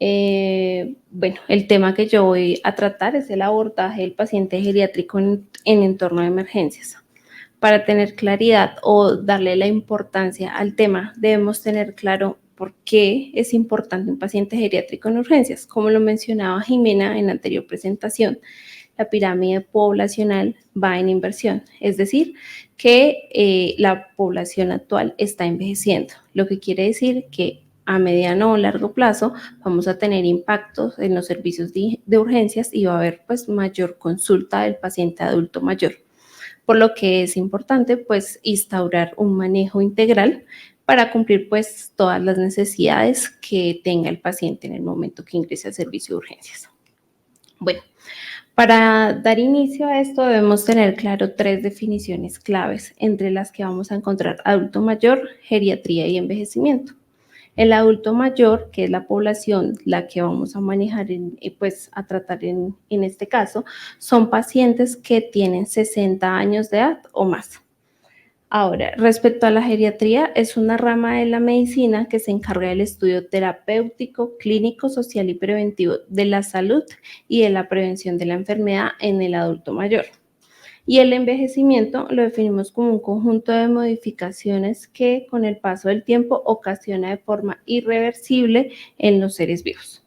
Bueno, el tema que yo voy a tratar es el abordaje del paciente geriátrico en entorno de emergencias. Para tener claridad o darle la importancia al tema, debemos tener claro por qué es importante un paciente geriátrico en urgencias. Como lo mencionaba Jimena en la anterior presentación, la pirámide poblacional va en inversión, es decir, que la población actual está envejeciendo, lo que quiere decir que a mediano o largo plazo vamos a tener impactos en los servicios de urgencias y va a haber pues mayor consulta del paciente adulto mayor, por lo que es importante pues instaurar un manejo integral para cumplir pues todas las necesidades que tenga el paciente en el momento que ingrese al servicio de urgencias. Bueno, para dar inicio a esto debemos tener claro 3 definiciones claves, entre las que vamos a encontrar adulto mayor, geriatría y envejecimiento. El adulto mayor, que es la población la que vamos a manejar, pues a tratar en este caso, son pacientes que tienen 60 años de edad o más. Ahora, respecto a la geriatría, es una rama de la medicina que se encarga del estudio terapéutico, clínico, social y preventivo de la salud y de la prevención de la enfermedad en el adulto mayor. Y el envejecimiento lo definimos como un conjunto de modificaciones que con el paso del tiempo ocasiona de forma irreversible en los seres vivos.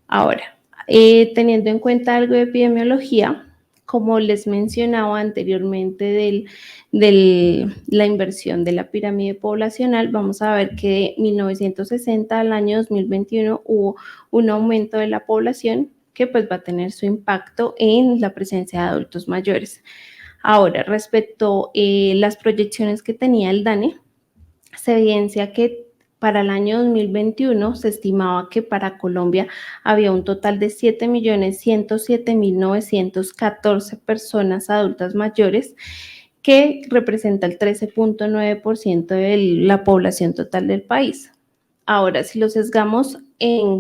Ahora, teniendo en cuenta algo de epidemiología, como les mencionaba anteriormente la inversión de la pirámide poblacional, vamos a ver que de 1960 al año 2021 hubo un aumento de la población que pues va a tener su impacto en la presencia de adultos mayores. Ahora, respecto a las proyecciones que tenía el DANE, se evidencia que para el año 2021 se estimaba que para Colombia había un total de 7.107.914 personas adultas mayores, que representa el 13.9% de la población total del país. Ahora, si lo sesgamos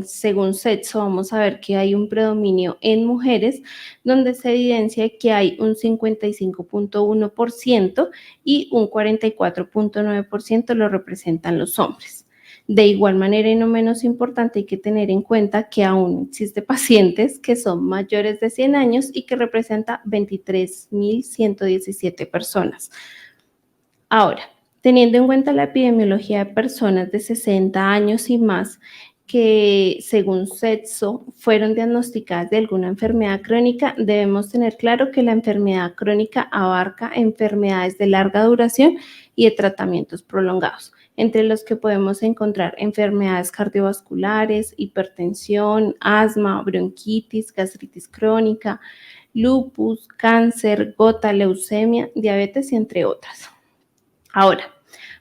según sexo, vamos a ver que hay un predominio en mujeres, donde se evidencia que hay un 55.1% y un 44.9% lo representan los hombres. De igual manera y no menos importante, hay que tener en cuenta que aún existen pacientes que son mayores de 100 años y que representa 23.117 personas. Ahora, teniendo en cuenta la epidemiología de personas de 60 años y más que según sexo fueron diagnosticadas de alguna enfermedad crónica, debemos tener claro que la enfermedad crónica abarca enfermedades de larga duración y de tratamientos prolongados, entre los que podemos encontrar enfermedades cardiovasculares, hipertensión, asma, bronquitis, gastritis crónica, lupus, cáncer, gota, leucemia, diabetes y entre otras. Ahora,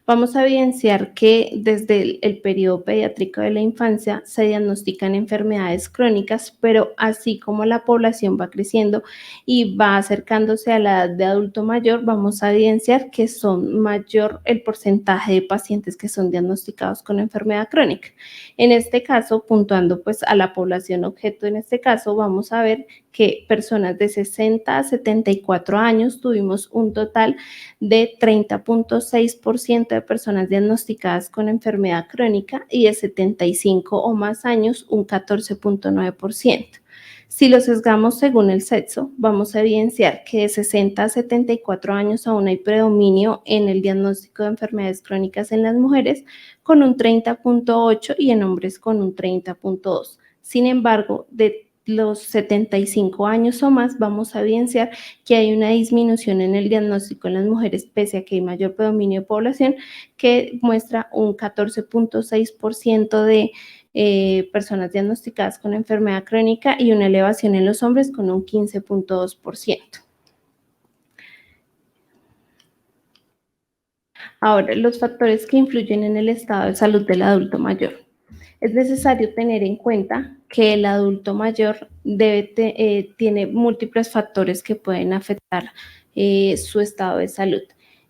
vamos a evidenciar que desde el periodo pediátrico de la infancia se diagnostican enfermedades crónicas, pero así como la población va creciendo y va acercándose a la edad de adulto mayor, vamos a evidenciar que son mayor el porcentaje de pacientes que son diagnosticados con enfermedad crónica. En este caso, puntuando pues a la población objeto, en este caso vamos a ver que personas de 60 a 74 años tuvimos un total de 30.6% de personas diagnosticadas con enfermedad crónica y de 75 o más años un 14.9%. Si lo sesgamos según el sexo, vamos a evidenciar que de 60 a 74 años aún hay predominio en el diagnóstico de enfermedades crónicas en las mujeres con un 30.8 y en hombres con un 30.2. Sin embargo, de los 75 años o más, vamos a evidenciar que hay una disminución en el diagnóstico en las mujeres, pese a que hay mayor predominio de población, que muestra un 14.6% de personas diagnosticadas con enfermedad crónica y una elevación en los hombres con un 15.2%. Ahora, los factores que influyen en el estado de salud del adulto mayor. Es necesario tener en cuenta que el adulto mayor tiene múltiples factores que pueden afectar su estado de salud.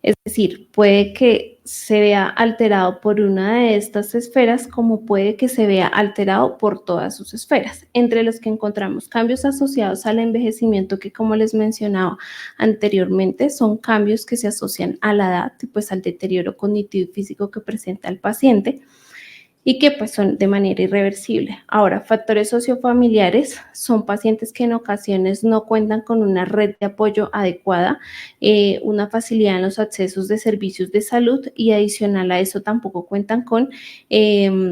Es decir, puede que se vea alterado por una de estas esferas, como puede que se vea alterado por todas sus esferas, entre los que encontramos cambios asociados al envejecimiento, que como les mencionaba anteriormente, son cambios que se asocian a la edad y pues al deterioro cognitivo y físico que presenta el paciente. y que pues son de manera irreversible. Ahora, factores sociofamiliares son pacientes que en ocasiones no cuentan con una red de apoyo adecuada, una facilidad en los accesos de servicios de salud y adicional a eso tampoco cuentan con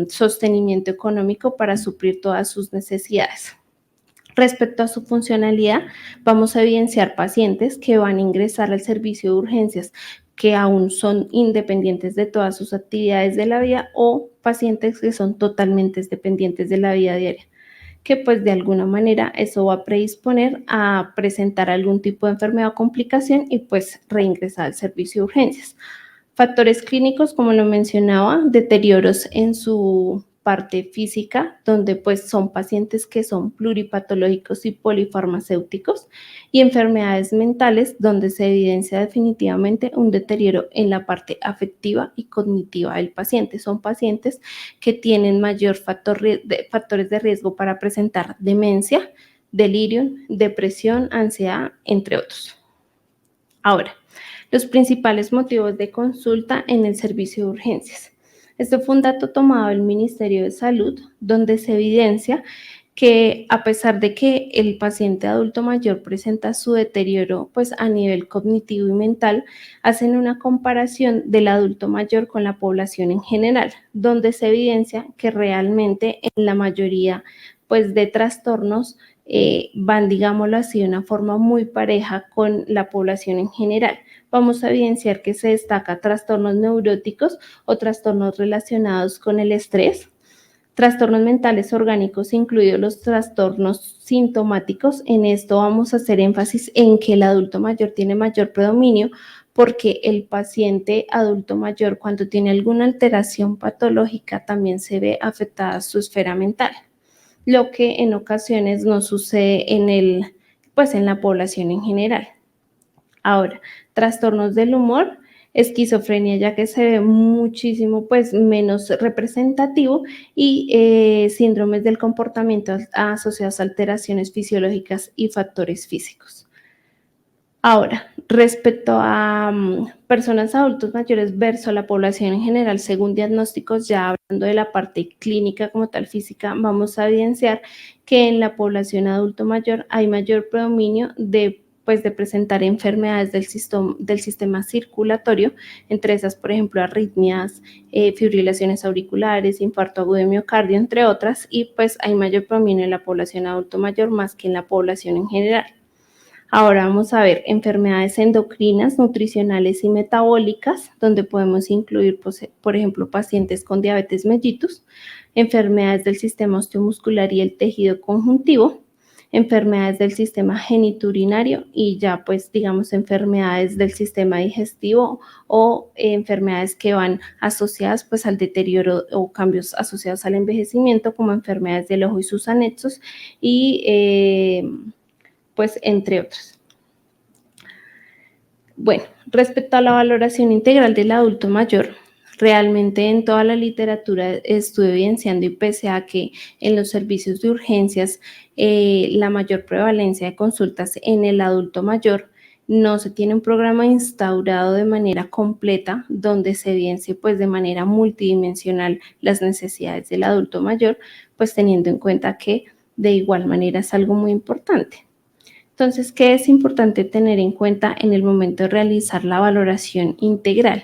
sostenimiento económico para suplir todas sus necesidades. Respecto a su funcionalidad, vamos a evidenciar pacientes que van a ingresar al servicio de urgencias que aún son independientes de todas sus actividades de la vida o pacientes que son totalmente dependientes de la vida diaria, que pues de alguna manera eso va a predisponer a presentar algún tipo de enfermedad o complicación y pues reingresar al servicio de urgencias. Factores clínicos, como lo mencionaba, deterioros en su parte física, donde pues son pacientes que son pluripatológicos y polifarmacéuticos, y enfermedades mentales, donde se evidencia definitivamente un deterioro en la parte afectiva y cognitiva del paciente. Son pacientes que tienen mayor factores de riesgo para presentar demencia, delirio, depresión, ansiedad, entre otros. Ahora, los principales motivos de consulta en el servicio de urgencias. Este fue un dato tomado del Ministerio de Salud, donde se evidencia que a pesar de que el paciente adulto mayor presenta su deterioro pues a nivel cognitivo y mental, hacen una comparación del adulto mayor con la población en general, donde se evidencia que realmente en la mayoría pues de trastornos van, digámoslo así, de una forma muy pareja con la población en general. Vamos a evidenciar que se destaca trastornos neuróticos o trastornos relacionados con el estrés, trastornos mentales orgánicos, incluidos los trastornos sintomáticos. En esto vamos a hacer énfasis en que el adulto mayor tiene mayor predominio porque el paciente adulto mayor cuando tiene alguna alteración patológica también se ve afectada su esfera mental, lo que en ocasiones no sucede pues en la población en general. Ahora, trastornos del humor, esquizofrenia, ya que se ve muchísimo pues menos representativo, y síndromes del comportamiento asociados a alteraciones fisiológicas y factores físicos. Ahora, respecto a personas adultos mayores versus la población en general, según diagnósticos, ya hablando de la parte clínica como tal física, vamos a evidenciar que en la población adulto mayor hay mayor predominio de presentar enfermedades del sistema circulatorio, entre esas, por ejemplo, arritmias, fibrilaciones auriculares, infarto agudo de miocardio, entre otras, y pues hay mayor predominio en la población adulto mayor más que en la población en general. Ahora vamos a ver enfermedades endocrinas, nutricionales y metabólicas, donde podemos incluir, pues, por ejemplo, pacientes con diabetes mellitus, enfermedades del sistema osteomuscular y el tejido conjuntivo, enfermedades del sistema genitourinario y ya pues digamos enfermedades del sistema digestivo o enfermedades que van asociadas pues al deterioro o cambios asociados al envejecimiento como enfermedades del ojo y sus anexos y pues entre otras. Bueno, respecto a la valoración integral del adulto mayor, realmente en toda la literatura estuve evidenciando y pese a que en los servicios de urgencias la mayor prevalencia de consultas en el adulto mayor, no se tiene un programa instaurado de manera completa donde se evidencie pues de manera multidimensional las necesidades del adulto mayor, pues teniendo en cuenta que de igual manera es algo muy importante. Entonces, ¿qué es importante tener en cuenta en el momento de realizar la valoración integral?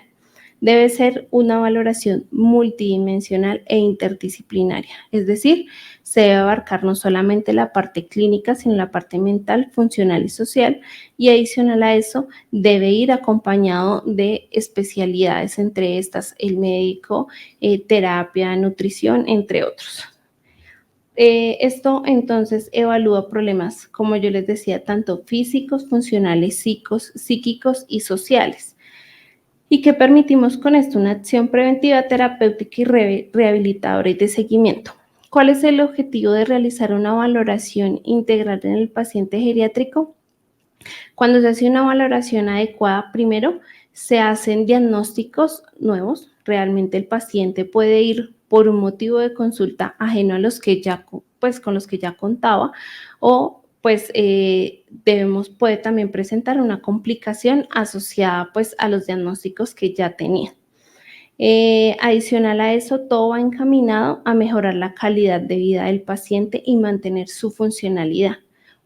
Debe ser una valoración multidimensional e interdisciplinaria, es decir, se debe abarcar no solamente la parte clínica, sino la parte mental, funcional y social, y adicional a eso debe ir acompañado de especialidades, entre estas el médico, terapia, nutrición, entre otros. Esto entonces evalúa problemas, como yo les decía, tanto físicos, funcionales, psíquicos y sociales. ¿Y qué permitimos con esto? Una acción preventiva, terapéutica y rehabilitadora y de seguimiento. ¿Cuál es el objetivo de realizar una valoración integral en el paciente geriátrico? Cuando se hace una valoración adecuada, primero se hacen diagnósticos nuevos. Realmente el paciente puede ir por un motivo de consulta ajeno a los que ya, pues, con los que ya contaba, o pues puede también presentar una complicación asociada pues a los diagnósticos que ya tenía. Adicional a eso, todo va encaminado a mejorar la calidad de vida del paciente y mantener su funcionalidad.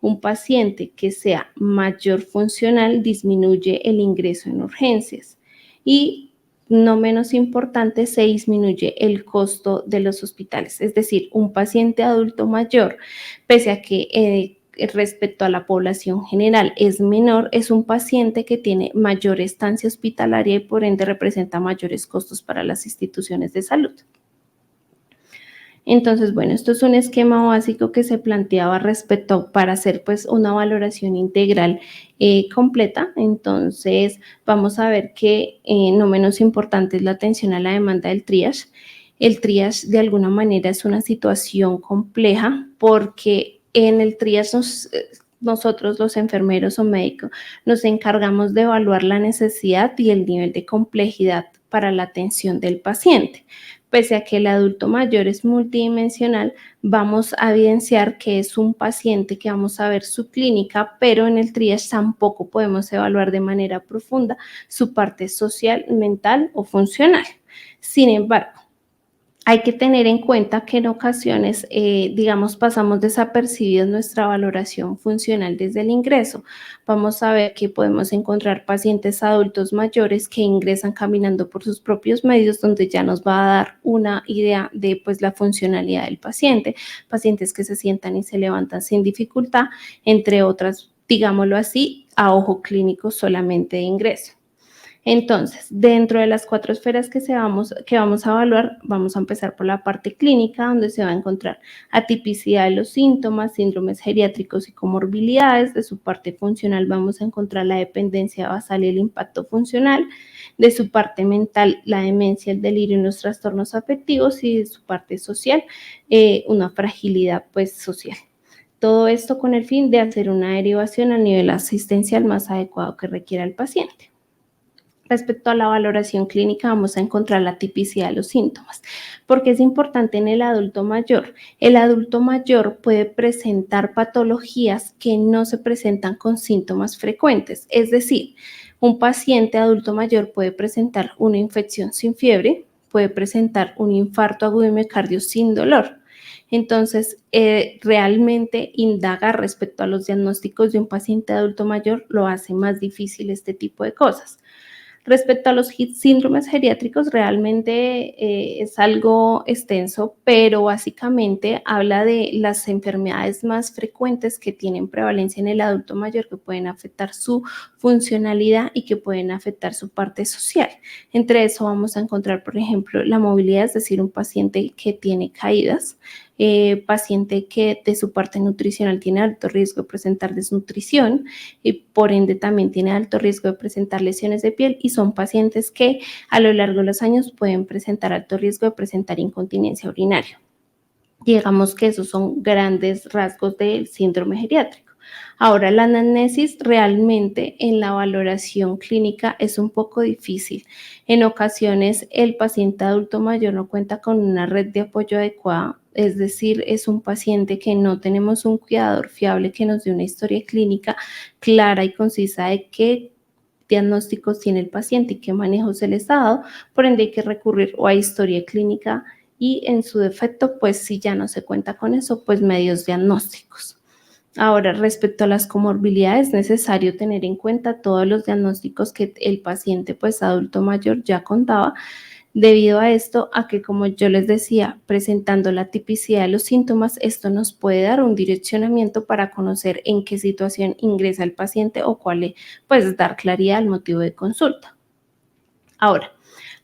Un paciente que sea mayor funcional disminuye el ingreso en urgencias y, no menos importante, se disminuye el costo de los hospitales. Es decir, un paciente adulto mayor, pese a que respecto a la población general es menor, es un paciente que tiene mayor estancia hospitalaria y por ende representa mayores costos para las instituciones de salud. Entonces, bueno, esto es un esquema básico que se planteaba respecto para hacer pues una valoración integral completa. Entonces, vamos a ver que no menos importante es la atención a la demanda del triage. El triage de alguna manera es una situación compleja porque en el triage nosotros los enfermeros o médicos nos encargamos de evaluar la necesidad y el nivel de complejidad para la atención del paciente. Pese a que el adulto mayor es multidimensional, vamos a evidenciar que es un paciente que vamos a ver su clínica, pero en el triage tampoco podemos evaluar de manera profunda su parte social, mental o funcional. Sin embargo, hay que tener en cuenta que en ocasiones, digamos, pasamos desapercibidos nuestra valoración funcional desde el ingreso. Vamos a ver que podemos encontrar pacientes adultos mayores que ingresan caminando por sus propios medios, donde ya nos va a dar una idea de pues la funcionalidad del paciente, pacientes que se sientan y se levantan sin dificultad, entre otras, digámoslo así, a ojo clínico solamente de ingreso. Entonces, dentro de las 4 esferas que vamos a evaluar, vamos a empezar por la parte clínica, donde se va a encontrar atipicidad de los síntomas, síndromes geriátricos y comorbilidades. De su parte funcional vamos a encontrar la dependencia basal y el impacto funcional. De su parte mental, la demencia, el delirio y los trastornos afectivos. Y de su parte social, una fragilidad pues social. Todo esto con el fin de hacer una derivación a nivel asistencial más adecuado que requiera el paciente. Respecto a la valoración clínica, vamos a encontrar la tipicidad de los síntomas. Porque es importante en el adulto mayor. El adulto mayor puede presentar patologías que no se presentan con síntomas frecuentes. Es decir, un paciente adulto mayor puede presentar una infección sin fiebre, puede presentar un infarto agudo de miocardio sin dolor. Entonces, realmente indagar respecto a los diagnósticos de un paciente adulto mayor lo hace más difícil este tipo de cosas. Respecto a los síndromes geriátricos, realmente es algo extenso, pero básicamente habla de las enfermedades más frecuentes que tienen prevalencia en el adulto mayor, que pueden afectar su funcionalidad y que pueden afectar su parte social. Entre eso vamos a encontrar, por ejemplo, la movilidad, es decir, un paciente que tiene caídas, paciente que de su parte nutricional tiene alto riesgo de presentar desnutrición y por ende también tiene alto riesgo de presentar lesiones de piel, y son pacientes que a lo largo de los años pueden presentar alto riesgo de presentar incontinencia urinaria. Digamos que esos son grandes rasgos del síndrome geriátrico. Ahora, la anamnesis realmente en la valoración clínica es un poco difícil. En ocasiones, el paciente adulto mayor no cuenta con una red de apoyo adecuada, es decir, es un paciente que no tenemos un cuidador fiable que nos dé una historia clínica clara y concisa de qué diagnósticos tiene el paciente y qué manejo se les ha dado, por ende hay que recurrir o a historia clínica y en su defecto, pues si ya no se cuenta con eso, pues medios diagnósticos. Ahora, respecto a las comorbilidades, es necesario tener en cuenta todos los diagnósticos que el paciente, pues adulto mayor, ya contaba, debido a esto, a que, como yo les decía, presentando la tipicidad de los síntomas, esto nos puede dar un direccionamiento para conocer en qué situación ingresa el paciente o cuál es, pues dar claridad al motivo de consulta. Ahora,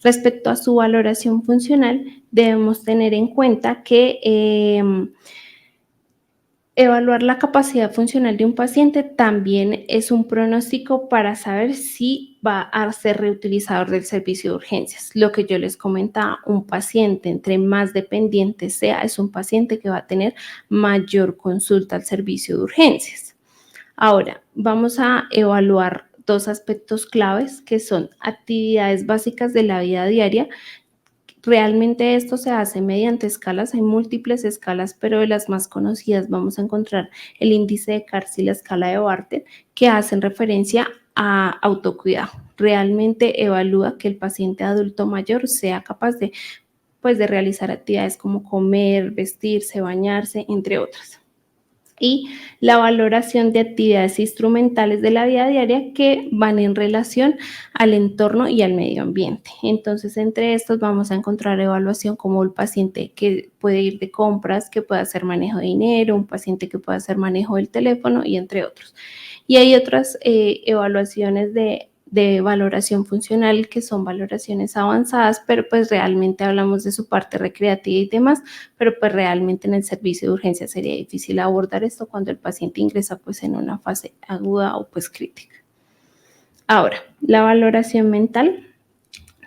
respecto a su valoración funcional, debemos tener en cuenta que evaluar la capacidad funcional de un paciente también es un pronóstico para saber si va a ser reutilizador del servicio de urgencias. Lo que yo les comentaba, un paciente entre más dependiente sea, es un paciente que va a tener mayor consulta al servicio de urgencias. Ahora, vamos a evaluar 2 aspectos claves que son actividades básicas de la vida diaria. Realmente esto se hace mediante escalas, hay múltiples escalas, pero de las más conocidas vamos a encontrar el índice de Kars y la escala de Bartel, que hacen referencia a autocuidado. Realmente evalúa que el paciente adulto mayor sea capaz de, pues, de realizar actividades como comer, vestirse, bañarse, entre otras. Y la valoración de actividades instrumentales de la vida diaria que van en relación al entorno y al medio ambiente. Entonces, entre estos vamos a encontrar evaluación como el paciente que puede ir de compras, que puede hacer manejo de dinero, un paciente que puede hacer manejo del teléfono y entre otros. Y hay otras evaluaciones de valoración funcional que son valoraciones avanzadas, pero pues realmente hablamos de su parte recreativa y demás, pero pues realmente en el servicio de urgencia sería difícil abordar esto cuando el paciente ingresa pues en una fase aguda o pues crítica. Ahora, la valoración mental.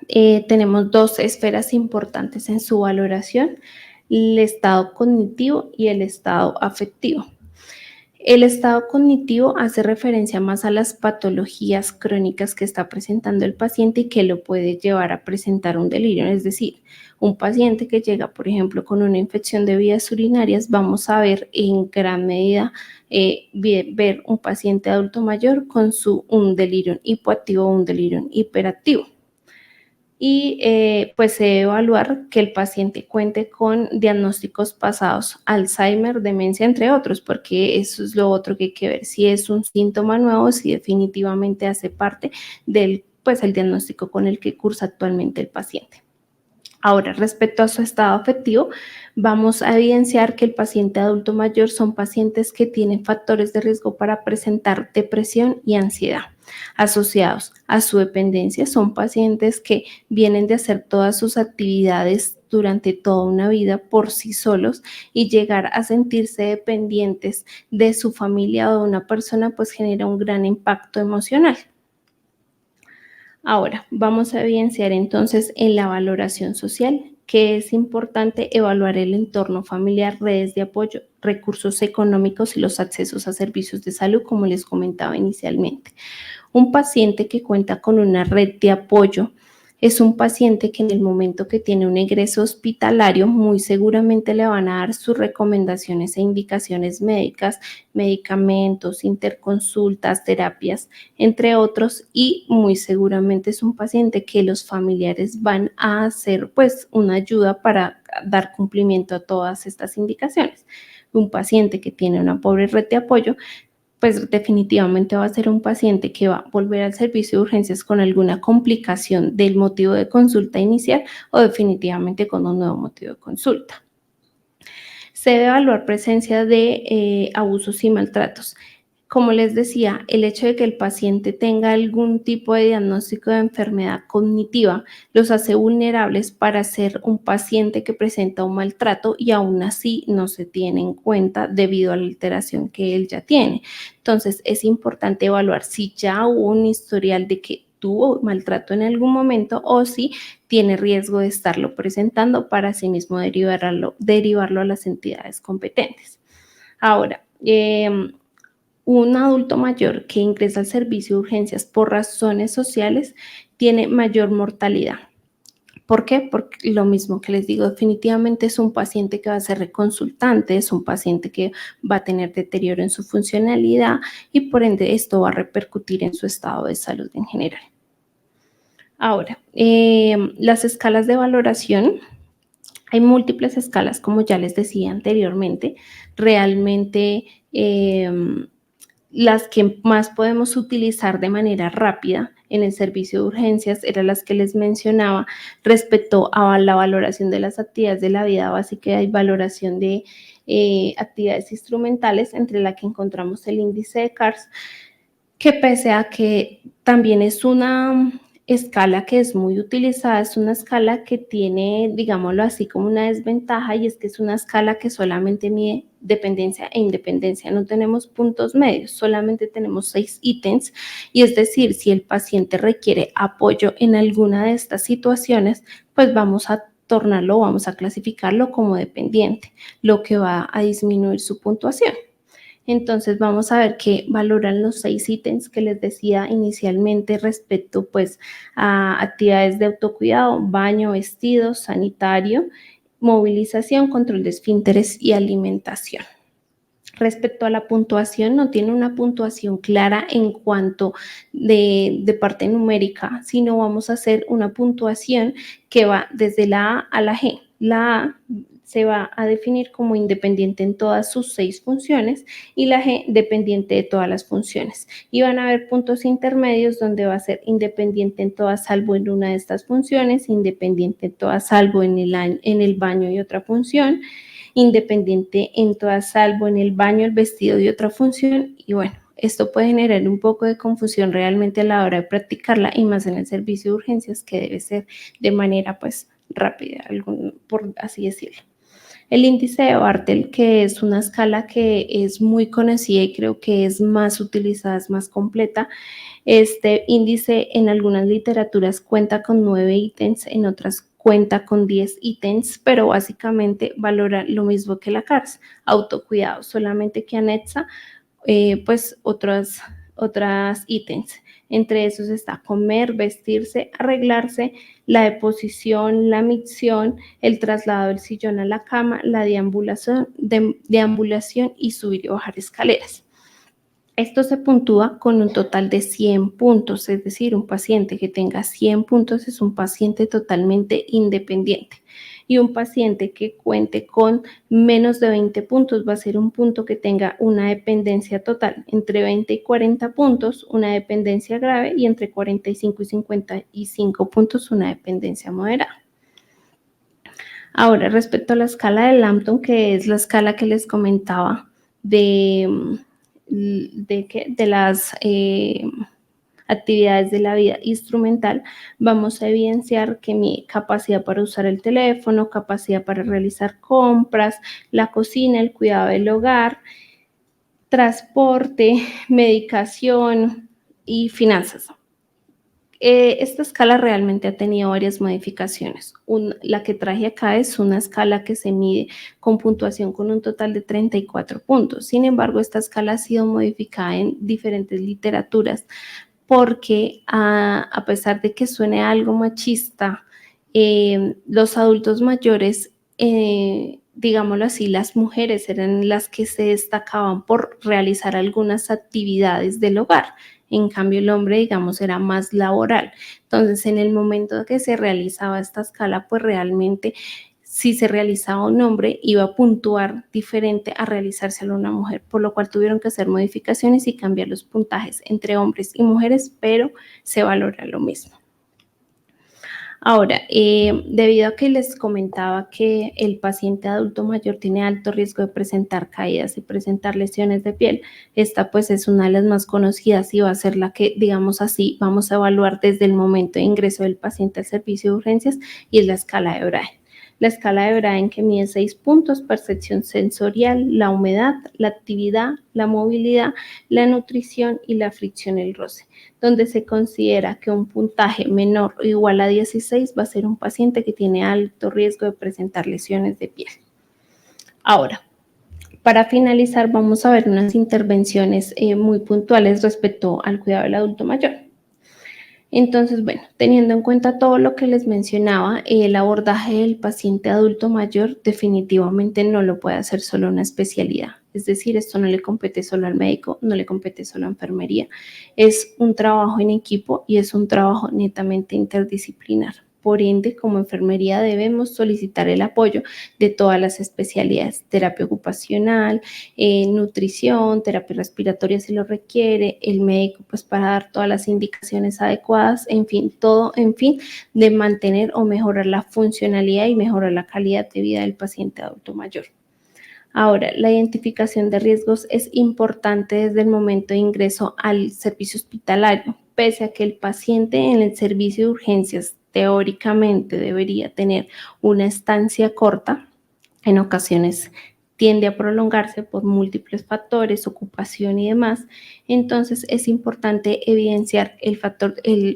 Tenemos dos esferas importantes en su valoración, el estado cognitivo y el estado afectivo. El estado cognitivo hace referencia más a las patologías crónicas que está presentando el paciente y que lo puede llevar a presentar un delirio. Es decir, un paciente que llega, por ejemplo, con una infección de vías urinarias, vamos a ver en gran medida ver un paciente adulto mayor con un delirio hipoactivo o un delirio hiperactivo. Y pues se debe evaluar que el paciente cuente con diagnósticos pasados, Alzheimer, demencia, entre otros, porque eso es lo otro que hay que ver, si es un síntoma nuevo, si definitivamente hace parte del, pues, el diagnóstico con el que cursa actualmente el paciente. Ahora, respecto a su estado afectivo, vamos a evidenciar que el paciente adulto mayor son pacientes que tienen factores de riesgo para presentar depresión y ansiedad. Asociados a su dependencia, son pacientes que vienen de hacer todas sus actividades durante toda una vida por sí solos y llegar a sentirse dependientes de su familia o de una persona, pues genera un gran impacto emocional. Ahora, vamos a evidenciar entonces en la valoración social que es importante evaluar el entorno familiar, redes de apoyo, recursos económicos y los accesos a servicios de salud, como les comentaba inicialmente. Un paciente que cuenta con una red de apoyo es un paciente que en el momento que tiene un ingreso hospitalario, muy seguramente le van a dar sus recomendaciones e indicaciones médicas, medicamentos, interconsultas, terapias, entre otros, y muy seguramente es un paciente que los familiares van a hacer pues una ayuda para dar cumplimiento a todas estas indicaciones. Un paciente que tiene una pobre red de apoyo pues definitivamente va a ser un paciente que va a volver al servicio de urgencias con alguna complicación del motivo de consulta inicial o definitivamente con un nuevo motivo de consulta. Se debe evaluar presencia de abusos y maltratos. Como les decía, el hecho de que el paciente tenga algún tipo de diagnóstico de enfermedad cognitiva los hace vulnerables para ser un paciente que presenta un maltrato y aún así no se tiene en cuenta debido a la alteración que él ya tiene. Entonces, es importante evaluar si ya hubo un historial de que tuvo maltrato en algún momento o si tiene riesgo de estarlo presentando para asimismo derivarlo a las entidades competentes. Ahora, un adulto mayor que ingresa al servicio de urgencias por razones sociales tiene mayor mortalidad. ¿Por qué? Porque lo mismo que les digo, definitivamente es un paciente que va a ser reconsultante, es un paciente que va a tener deterioro en su funcionalidad y por ende esto va a repercutir en su estado de salud en general. Ahora, las escalas de valoración. Hay múltiples escalas, como ya les decía anteriormente. Realmente las que más podemos utilizar de manera rápida en el servicio de urgencias eran las que les mencionaba respecto a la valoración de las actividades de la vida básica y valoración de actividades instrumentales, entre la que encontramos el índice de CARS, que pese a que también es una escala que es muy utilizada, es una escala que tiene, digámoslo así, como una desventaja, y es que es una escala que solamente mide dependencia e independencia. No tenemos puntos medios, solamente tenemos 6 ítems, y es decir, si el paciente requiere apoyo en alguna de estas situaciones, pues vamos a vamos a clasificarlo como dependiente, lo que va a disminuir su puntuación. Entonces vamos a ver que valoran los 6 ítems que les decía inicialmente respecto pues a actividades de autocuidado, baño, vestido, sanitario, movilización, control de esfínteres y alimentación. Respecto a la puntuación, no tiene una puntuación clara en cuanto de parte numérica, sino vamos a hacer una puntuación que va desde la A a la G. La A se va a definir como independiente en todas sus 6 funciones y la G dependiente de todas las funciones. Y van a haber puntos intermedios donde va a ser independiente en todas salvo en una de estas funciones, independiente en todas salvo en el baño y otra función, independiente en todas salvo en el baño, el vestido y otra función. Y bueno, esto puede generar un poco de confusión realmente a la hora de practicarla y más en el servicio de urgencias que debe ser de manera pues rápida, por así decirlo. El índice de Bartel, que es una escala que es muy conocida y creo que es más utilizada, es más completa. Este índice en algunas literaturas cuenta con 9 ítems, en otras cuenta con 10 ítems, pero básicamente valora lo mismo que la CARS, autocuidado, solamente que anexa pues otras ítems. Entre esos está comer, vestirse, arreglarse, la deposición, la micción, el traslado del sillón a la cama, la deambulación y subir y bajar escaleras. Esto se puntúa con un total de 100 puntos, es decir, un paciente que tenga 100 puntos es un paciente totalmente independiente. Y un paciente que cuente con menos de 20 puntos va a ser un punto que tenga una dependencia total, entre 20 y 40 puntos, una dependencia grave, y entre 45 y 55 puntos, una dependencia moderada. Ahora, respecto a la escala de Lambton, que es la escala que les comentaba de las actividades de la vida instrumental, vamos a evidenciar que mi capacidad para usar el teléfono, capacidad para realizar compras, la cocina, el cuidado del hogar, transporte, medicación y finanzas. Esta escala realmente ha tenido varias modificaciones. La que traje acá es una escala que se mide con puntuación con un total de 34 puntos. Sin embargo, esta escala ha sido modificada en diferentes literaturas porque a pesar de que suene algo machista, los adultos mayores, digámoslo así, las mujeres eran las que se destacaban por realizar algunas actividades del hogar. En cambio, el hombre, digamos, era más laboral. Entonces, en el momento que se realizaba esta escala, pues realmente si se realizaba un hombre iba a puntuar diferente a realizárselo a una mujer, por lo cual tuvieron que hacer modificaciones y cambiar los puntajes entre hombres y mujeres, pero se valora lo mismo. Ahora, debido a que les comentaba que el paciente adulto mayor tiene alto riesgo de presentar caídas y presentar lesiones de piel, esta pues es una de las más conocidas y va a ser la que, digamos así, vamos a evaluar desde el momento de ingreso del paciente al servicio de urgencias y es la escala de Brahe. La escala de Brahe que mide 6 puntos: percepción sensorial, la humedad, la actividad, la movilidad, la nutrición y la fricción, el roce, donde se considera que un puntaje menor o igual a 16 va a ser un paciente que tiene alto riesgo de presentar lesiones de piel. Ahora, para finalizar, vamos a ver unas intervenciones muy puntuales respecto al cuidado del adulto mayor. Entonces, bueno, teniendo en cuenta todo lo que les mencionaba, el abordaje del paciente adulto mayor definitivamente no lo puede hacer solo una especialidad. Es decir, esto no le compete solo al médico, no le compete solo a enfermería. Es un trabajo en equipo y es un trabajo netamente interdisciplinar. Por ende, como enfermería debemos solicitar el apoyo de todas las especialidades: terapia ocupacional, nutrición, terapia respiratoria si lo requiere, el médico pues para dar todas las indicaciones adecuadas, en fin, todo, en fin, de mantener o mejorar la funcionalidad y mejorar la calidad de vida del paciente adulto mayor. Ahora, la identificación de riesgos es importante desde el momento de ingreso al servicio hospitalario. Pese a que el paciente en el servicio de urgencias teóricamente debería tener una estancia corta, en ocasiones tiende a prolongarse por múltiples factores, ocupación y demás. Entonces es importante evidenciar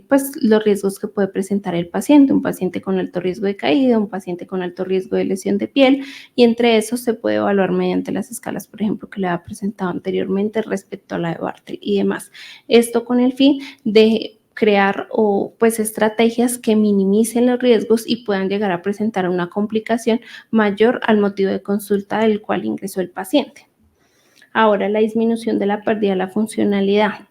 pues, los riesgos que puede presentar el paciente, un paciente con alto riesgo de caída, un paciente con alto riesgo de lesión de piel, y entre esos se puede evaluar mediante las escalas, por ejemplo, que le había presentado anteriormente respecto a la de Bartel y demás. Esto con el fin de crear pues estrategias que minimicen los riesgos y puedan llegar a presentar una complicación mayor al motivo de consulta del cual ingresó el paciente. Ahora, la disminución de la pérdida de la funcionalidad.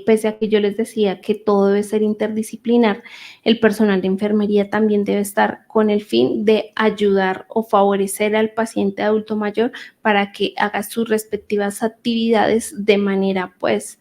Pese a que yo les decía que todo debe ser interdisciplinar, el personal de enfermería también debe estar con el fin de ayudar o favorecer al paciente adulto mayor para que haga sus respectivas actividades de manera, pues,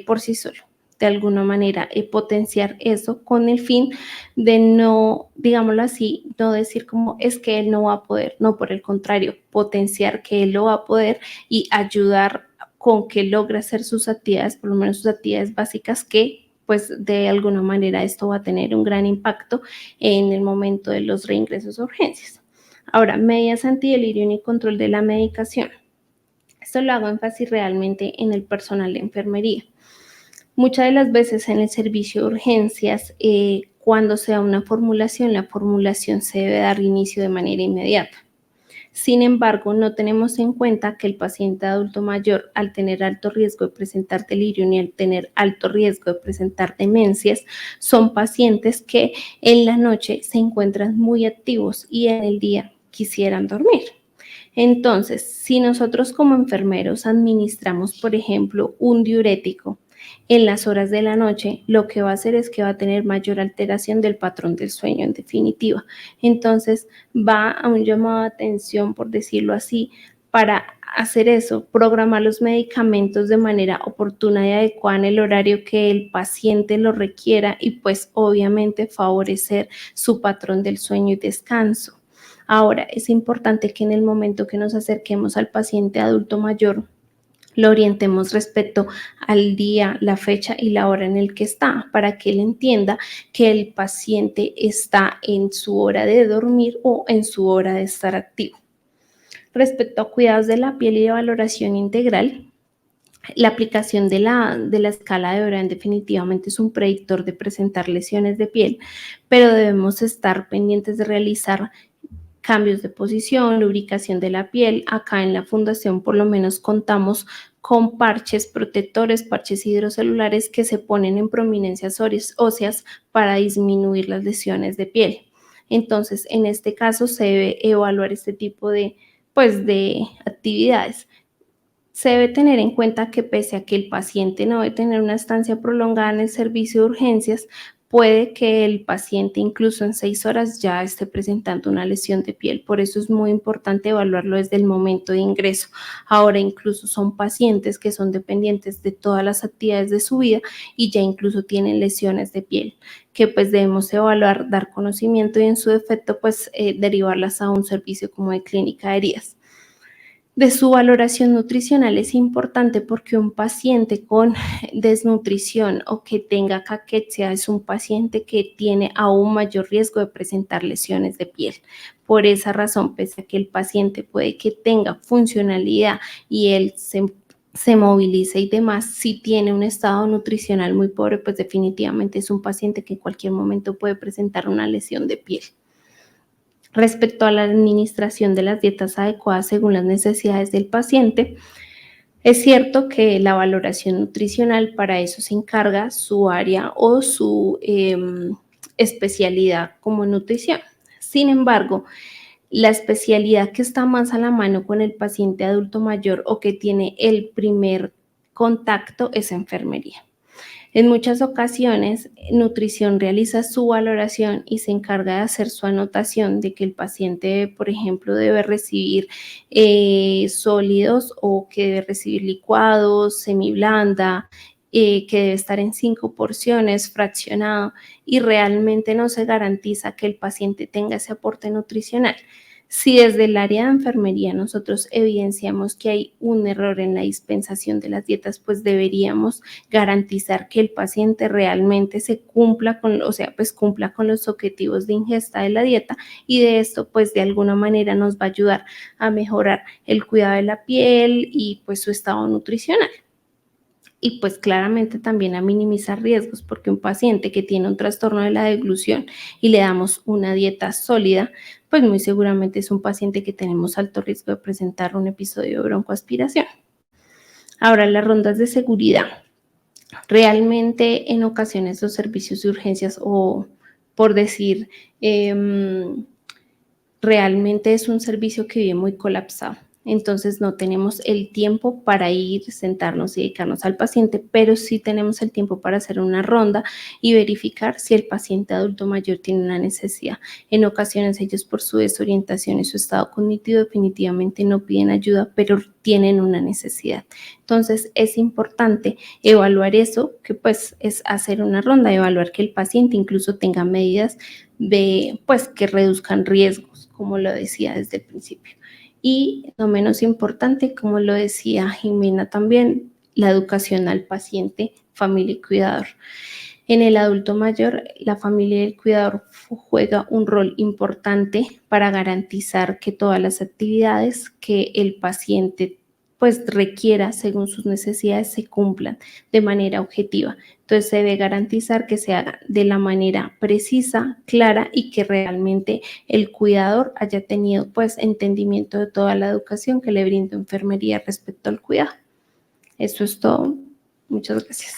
por sí solo. De alguna manera, potenciar eso con el fin de no, digámoslo así, no decir como es que él no va a poder, no, por el contrario, potenciar que él lo va a poder y ayudar con que logre hacer sus actividades, por lo menos sus actividades básicas, que pues de alguna manera esto va a tener un gran impacto en el momento de los reingresos a urgencias. Ahora, medidas antidelirium y control de la medicación. Esto lo hago énfasis realmente en el personal de enfermería. Muchas de las veces en el servicio de urgencias, cuando se da una formulación, la formulación se debe dar inicio de manera inmediata. Sin embargo, no tenemos en cuenta que el paciente adulto mayor, al tener alto riesgo de presentar delirio y al tener alto riesgo de presentar demencias, son pacientes que en la noche se encuentran muy activos y en el día quisieran dormir. Entonces, si nosotros como enfermeros administramos, por ejemplo, un diurético en las horas de la noche, lo que va a hacer es que va a tener mayor alteración del patrón del sueño en definitiva. Entonces, va a un llamado de atención, por decirlo así, para hacer eso, programar los medicamentos de manera oportuna y adecuada en el horario que el paciente lo requiera y pues obviamente favorecer su patrón del sueño y descanso. Ahora, es importante que en el momento que nos acerquemos al paciente adulto mayor, lo orientemos respecto al día, la fecha y la hora en el que está, para que él entienda que el paciente está en su hora de dormir o en su hora de estar activo. Respecto a cuidados de la piel y de valoración integral, la aplicación de la escala de Oran definitivamente es un predictor de presentar lesiones de piel, pero debemos estar pendientes de realizar cambios de posición, lubricación de la piel. Acá en la fundación por lo menos contamos con parches protectores, parches hidrocelulares que se ponen en prominencias óseas para disminuir las lesiones de piel. Entonces, en este caso se debe evaluar este tipo de, pues, de actividades. Se debe tener en cuenta que pese a que el paciente no debe tener una estancia prolongada en el servicio de urgencias, puede que el paciente incluso en 6 horas ya esté presentando una lesión de piel. Por eso es muy importante evaluarlo desde el momento de ingreso. Ahora incluso son pacientes que son dependientes de todas las actividades de su vida y ya incluso tienen lesiones de piel que pues debemos evaluar, dar conocimiento y en su defecto pues derivarlas a un servicio como de clínica de heridas. De su valoración nutricional es importante porque un paciente con desnutrición o que tenga caquexia es un paciente que tiene aún mayor riesgo de presentar lesiones de piel. Por esa razón, pese a que el paciente puede que tenga funcionalidad y él se movilice y demás, si tiene un estado nutricional muy pobre, pues definitivamente es un paciente que en cualquier momento puede presentar una lesión de piel. Respecto a la administración de las dietas adecuadas según las necesidades del paciente, es cierto que la valoración nutricional para eso se encarga su área o su especialidad como nutrición. Sin embargo, la especialidad que está más a la mano con el paciente adulto mayor o que tiene el primer contacto es enfermería. En muchas ocasiones, nutrición realiza su valoración y se encarga de hacer su anotación de que el paciente, por ejemplo, debe recibir sólidos o que debe recibir licuados, semiblanda, que debe estar en 5 porciones, fraccionado, y realmente no se garantiza que el paciente tenga ese aporte nutricional. Si desde el área de enfermería nosotros evidenciamos que hay un error en la dispensación de las dietas, pues deberíamos garantizar que el paciente realmente se cumpla con, o sea, pues cumpla con los objetivos de ingesta de la dieta y de esto, pues de alguna manera nos va a ayudar a mejorar el cuidado de la piel y pues su estado nutricional. Y pues claramente también a minimizar riesgos, porque un paciente que tiene un trastorno de la deglución y le damos una dieta sólida, pues muy seguramente es un paciente que tenemos alto riesgo de presentar un episodio de broncoaspiración. Ahora, las rondas de seguridad. Realmente en ocasiones los servicios de urgencias o por decir, realmente es un servicio que vive muy colapsado. entonces no tenemos el tiempo para ir, sentarnos y dedicarnos al paciente, pero sí tenemos el tiempo para hacer una ronda y verificar si el paciente adulto mayor tiene una necesidad. En ocasiones ellos, por su desorientación y su estado cognitivo, definitivamente no piden ayuda, pero tienen una necesidad. Entonces es importante evaluar eso, que pues es hacer una ronda, evaluar que el paciente incluso tenga medidas de pues que reduzcan riesgos, como lo decía desde el principio. Y no menos importante, como lo decía Jimena también, la educación al paciente, familia y cuidador. En el adulto mayor, la familia y el cuidador juega un rol importante para garantizar que todas las actividades que el paciente pues requiera según sus necesidades se cumplan de manera objetiva. Entonces se debe garantizar que se haga de la manera precisa, clara y que realmente el cuidador haya tenido pues entendimiento de toda la educación que le brinda enfermería respecto al cuidado. Eso es todo. Muchas gracias.